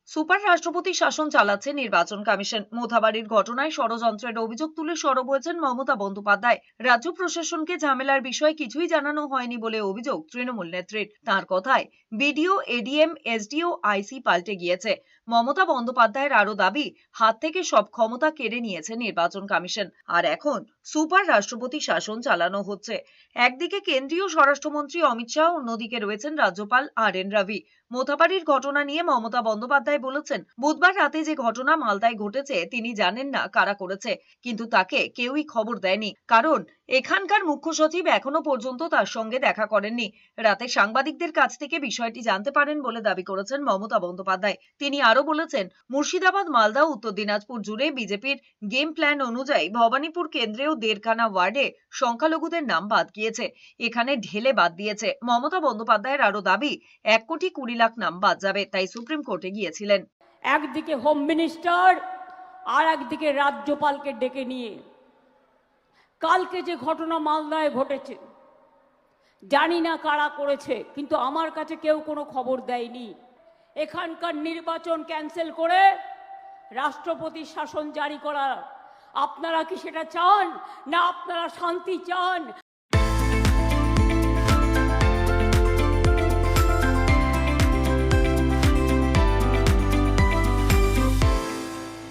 Super রাষ্ট্রপতি শাসন চালাচ্ছে নির্বাচন কমিশন। মোথাবাড়ির ঘটনায় ষড়যন্ত্রের অভিযোগ তুলে সরব হয়েছেন মমতা বন্দ্যোপাধ্যায়। রাজ্য প্রশাসনকে ঝামেলার বিষয়ে কিছুই জানানো হয়নি বলে অভিযোগ তৃণমূল নেত্রীর। তার কথায় বিডিও, এডিএম, এসডিও, আইসি পাল্টে গিয়েছে। মমতা বন্দ্যোপাধ্যায়ের আরো দাবি, হাত থেকে সব ক্ষমতা কেড়ে নিয়েছে নির্বাচন কমিশন, আর এখন সুপার রাষ্ট্রপতি শাসন চালানো হচ্ছে। একদিকে কেন্দ্রীয় স্বরাষ্ট্রমন্ত্রী অমিত শাহ, অন্যদিকে রয়েছেন রাজ্যপাল আর.এন. রবি। মোথাবাড়ির ঘটনা নিয়ে মমতা বন্দ্যোপাধ্যায় বলেছেন, বুধবার রাতে যে ঘটনা মালদায় ঘটেছে তিনি জানেন না কারা করেছে, কিন্তু তাকে কেউই খবর দেয়নি, কারণ এখানকার মুখ্য সচিব এখনো পর্যন্ত তার সঙ্গে দেখা করেননি। রাতে সাংবাদিকদের কাছ থেকে বিষয়টি জানতে পারেন বলে দাবি করেছেন মমতা বন্দ্যোপাধ্যায়। তিনি আরো বলেছেন, মুর্শিদাবাদ, মালদা, উত্তর দিনাজপুর জুড়ে বিজেপির গেম প্ল্যান অনুযায়ী ভবানীপুর কেন্দ্রেও 1.5খানা ওয়ার্ডে সংখ্যালঘুদের নাম বাদ গিয়েছে। এখানে ঢেলে বাদ দিয়েছে। মমতা বন্দ্যোপাধ্যায়ের আরো দাবি, 1,20,00,000 নাম বাদ যাবে, তাই সুপ্রিম কোর্টে গিয়েছিলেন। একদিকে হোম মিনিস্টার আর একদিকে রাজ্যপালকে ডেকে নিয়ে কালকে যে ঘটনা মালদায় ঘটেছে, জানি না কারা করেছে, কিন্তু আমার কাছে কেউ কোনো খবর দেয়নি। এখানকার নির্বাচন ক্যান্সেল করে রাষ্ট্রপতি শাসন জারি করা, আপনারা কি সেটা চান? না আপনারা শান্তি চান?